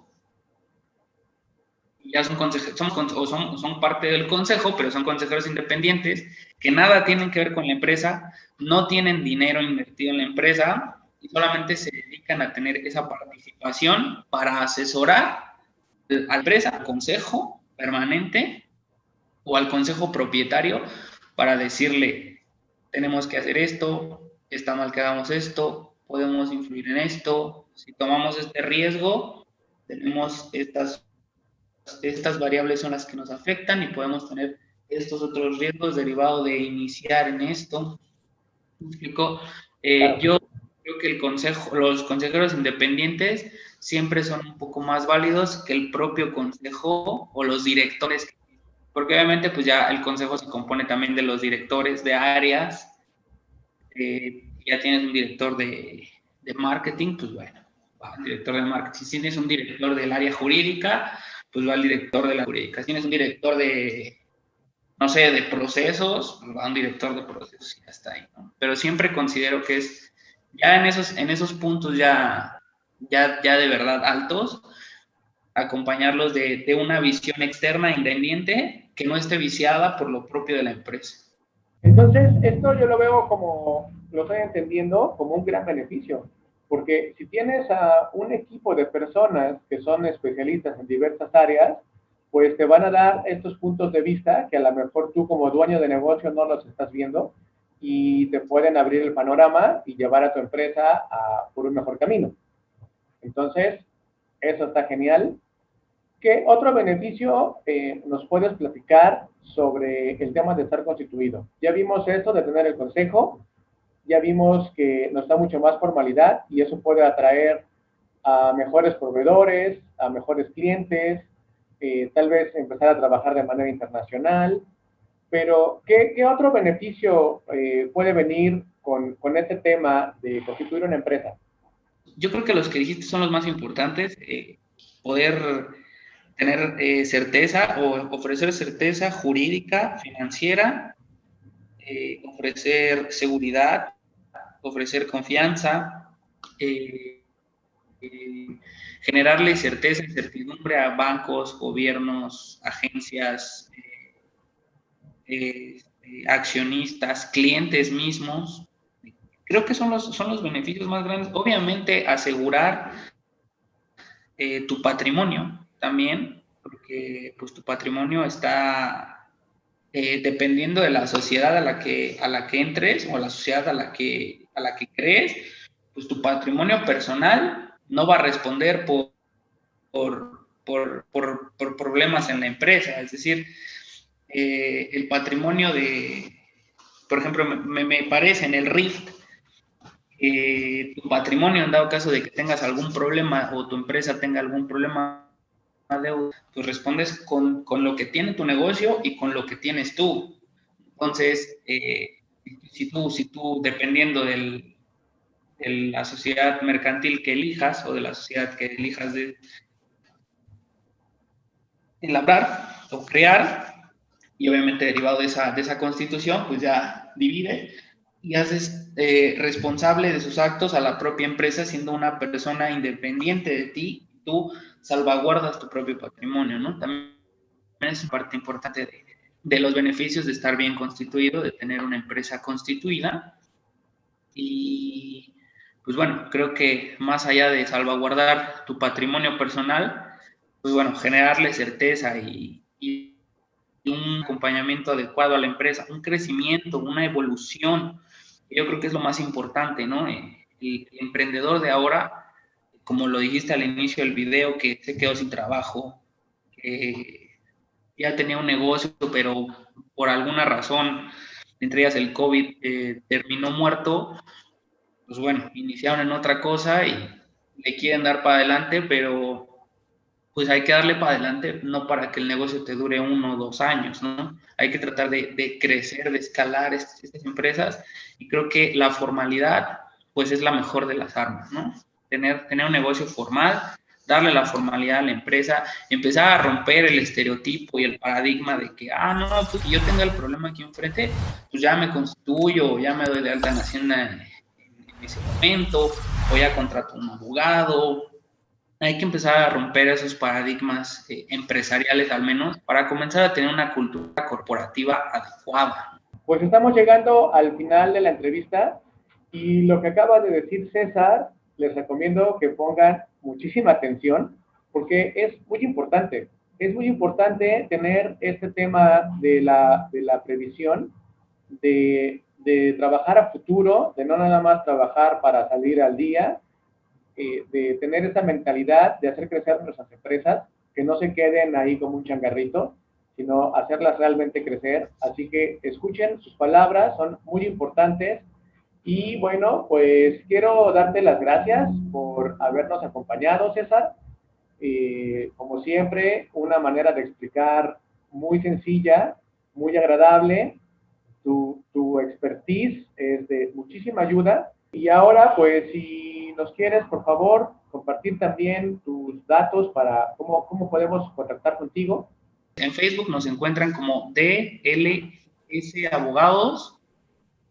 Speaker 3: Ya son consejeros, son parte del consejo, pero son consejeros independientes que nada tienen que ver con la empresa, no tienen dinero invertido en la empresa y solamente se dedican a tener esa participación para asesorar a la empresa, al consejo permanente o al consejo propietario para decirle, tenemos que hacer esto, está mal que hagamos esto, podemos influir en esto, si tomamos este riesgo, tenemos estas variables son las que nos afectan y podemos tener estos otros riesgos derivados de iniciar en esto. ¿Me explico?
Speaker 2: Claro.
Speaker 3: Yo creo que los consejeros independientes siempre son un poco más válidos que el propio consejo o los directores, porque obviamente pues ya el consejo se compone también de los directores de áreas. Ya tienes un director de marketing, pues bueno, va el director de marketing. Si tienes un director del área jurídica, pues va el director de la jurídica. Si tienes un director de, no sé, de procesos, pues va un director de procesos y ya está ahí, ¿no? Pero siempre considero que es, ya en esos puntos ya de verdad altos, acompañarlos de una visión externa independiente que no esté viciada por lo propio de la empresa.
Speaker 2: Entonces, esto yo lo veo como, lo estoy entendiendo, como un gran beneficio, porque si tienes a un equipo de personas que son especialistas en diversas áreas, pues te van a dar estos puntos de vista que a lo mejor tú como dueño de negocio no los estás viendo y te pueden abrir el panorama y llevar a tu empresa por un mejor camino. Entonces, eso está genial. ¿Qué otro beneficio nos puedes platicar sobre el tema de estar constituido? Ya vimos esto de tener el consejo, ya vimos que nos da mucho más formalidad y eso puede atraer a mejores proveedores, a mejores clientes, tal vez empezar a trabajar de manera internacional, pero ¿qué otro beneficio puede venir con este tema de constituir una empresa?
Speaker 3: Yo creo que los que dijiste son los más importantes, poder tener certeza o ofrecer certeza jurídica, financiera, ofrecer seguridad, ofrecer confianza, generarle certeza y certidumbre a bancos, gobiernos, agencias, accionistas, clientes mismos. Creo que son los beneficios más grandes. Obviamente, asegurar tu patrimonio también, porque pues tu patrimonio está dependiendo de la sociedad a la que entres o la sociedad a la que crees, pues tu patrimonio personal no va a responder por problemas en la empresa. Es decir, el patrimonio por ejemplo, me parece en el RIF, tu patrimonio, en dado caso de que tengas algún problema o tu empresa tenga algún problema de deuda, pues respondes con lo que tiene tu negocio y con lo que tienes tú. Entonces, si tú dependiendo de la sociedad mercantil que elijas o de la sociedad que elijas de elaborar o crear, y obviamente derivado de esa constitución, pues ya divide y haces responsable de sus actos a la propia empresa, siendo una persona independiente de ti, tú salvaguardas tu propio patrimonio, ¿no? También es parte importante de los beneficios de estar bien constituido, de tener una empresa constituida. Y pues bueno, creo que más allá de salvaguardar tu patrimonio personal, pues bueno, generarle certeza y un acompañamiento adecuado a la empresa, un crecimiento, una evolución. Yo creo que es lo más importante, ¿no? El emprendedor de ahora, como lo dijiste al inicio del video, que se quedó sin trabajo, que ya tenía un negocio, pero por alguna razón, entre ellas el COVID, terminó muerto, pues bueno, iniciaron en otra cosa y le quieren dar para adelante, pero pues hay que darle para adelante, no para que el negocio te dure 1 o 2 años, ¿no? Hay que tratar de crecer, de escalar estas empresas, y creo que la formalidad, pues es la mejor de las armas, ¿no? Tener un negocio formal, darle la formalidad a la empresa, empezar a romper el estereotipo y el paradigma de que, no, pues si yo tengo el problema aquí enfrente, pues ya me constituyo, ya me doy de alta en Hacienda en ese momento, o ya contrato un abogado. Hay que empezar a romper esos paradigmas empresariales al menos para comenzar a tener una cultura corporativa adecuada.
Speaker 2: Pues estamos llegando al final de la entrevista y lo que acaba de decir César, les recomiendo que pongan muchísima atención porque es muy importante. Es muy importante tener este tema de la previsión, de trabajar a futuro, de no nada más trabajar para salir al día, de tener esa mentalidad de hacer crecer nuestras empresas, que no se queden ahí como un changarrito, sino hacerlas realmente crecer. Así que escuchen sus palabras, son muy importantes. Y bueno, pues quiero darte las gracias por habernos acompañado, César. Como siempre, una manera de explicar muy sencilla, muy agradable. Tu expertise es de muchísima ayuda. Y ahora, pues, si nos quieres, por favor, compartir también tus datos para cómo podemos contactar contigo.
Speaker 3: En Facebook nos encuentran como DLS Abogados.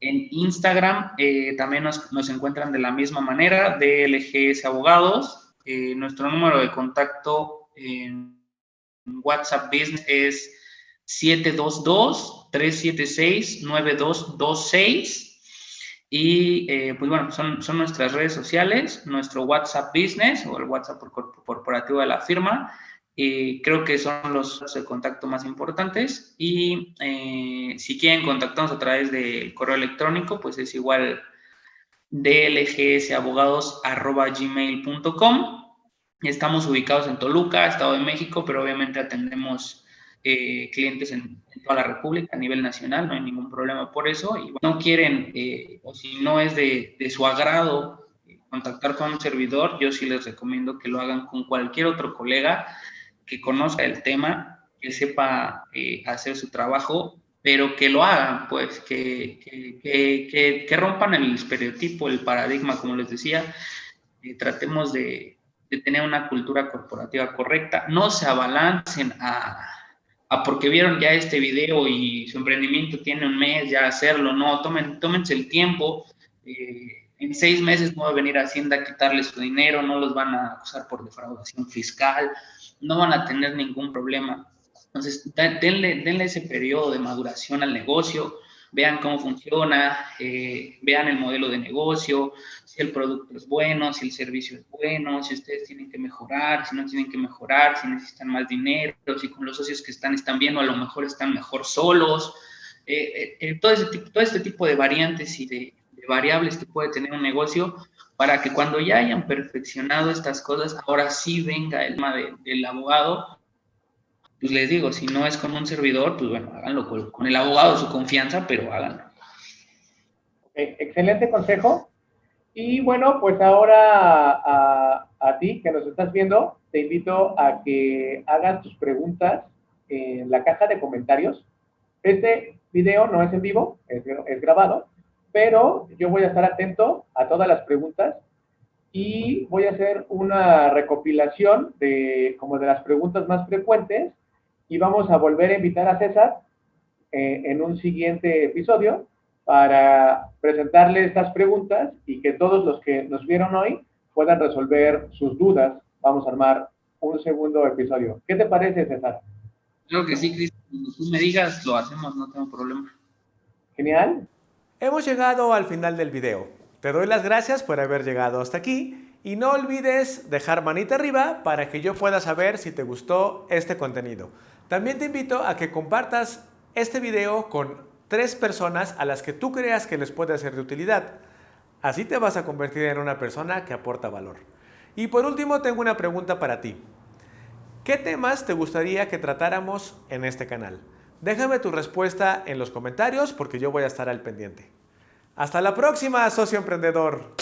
Speaker 3: En Instagram también nos encuentran de la misma manera, DLGS Abogados. Nuestro número de contacto en WhatsApp Business es 722-376-9226. Y pues bueno, son nuestras redes sociales, nuestro WhatsApp Business o el WhatsApp corporativo de la firma. Creo que son los de contacto más importantes. Y si quieren contactarnos a través del correo electrónico, pues es igual dlgsabogados@gmail.com. Estamos ubicados en Toluca, Estado de México, pero obviamente atendemos clientes en toda la República a nivel nacional, no hay ningún problema por eso. Y no quieren, o si no es de su agrado contactar con un servidor, yo sí les recomiendo que lo hagan con cualquier otro colega que conozca el tema, que sepa hacer su trabajo, pero que lo hagan, pues, que rompan el estereotipo, el paradigma, como les decía. Tratemos de tener una cultura corporativa correcta, no se abalancen a porque vieron ya este video y su emprendimiento tiene un mes ya hacerlo, no, tómense el tiempo. En 6 meses no va a venir Hacienda a quitarles su dinero, no los van a acusar por defraudación fiscal, no van a tener ningún problema. Entonces, denle ese periodo de maduración al negocio, vean cómo funciona, vean el modelo de negocio, si el producto es bueno, si el servicio es bueno, si ustedes tienen que mejorar, si no tienen que mejorar, si necesitan más dinero, si con los socios que están bien o a lo mejor están mejor solos. Todo este tipo de variantes y de variables que puede tener un negocio para que cuando ya hayan perfeccionado estas cosas, ahora sí venga el tema del abogado. Pues les digo, si no es con un servidor, pues bueno, háganlo con el abogado de su confianza, pero háganlo.
Speaker 2: Excelente consejo. Y bueno, pues ahora a ti que nos estás viendo, te invito a que hagas tus preguntas en la caja de comentarios. Este video no es en vivo, es grabado, pero yo voy a estar atento a todas las preguntas y voy a hacer una recopilación de las preguntas más frecuentes y vamos a volver a invitar a César en un siguiente episodio para presentarle estas preguntas y que todos los que nos vieron hoy puedan resolver sus dudas. Vamos a armar un segundo episodio. ¿Qué te parece, César?
Speaker 3: Creo que sí, Cristian. Cuando tú me digas, lo hacemos, no tengo problema.
Speaker 2: Genial.
Speaker 1: Hemos llegado al final del video. Te doy las gracias por haber llegado hasta aquí y no olvides dejar manita arriba para que yo pueda saber si te gustó este contenido. También te invito a que compartas este video con 3 personas a las que tú creas que les puede ser de utilidad. Así te vas a convertir en una persona que aporta valor. Y por último, tengo una pregunta para ti. ¿Qué temas te gustaría que tratáramos en este canal? Déjame tu respuesta en los comentarios porque yo voy a estar al pendiente. ¡Hasta la próxima, socio emprendedor!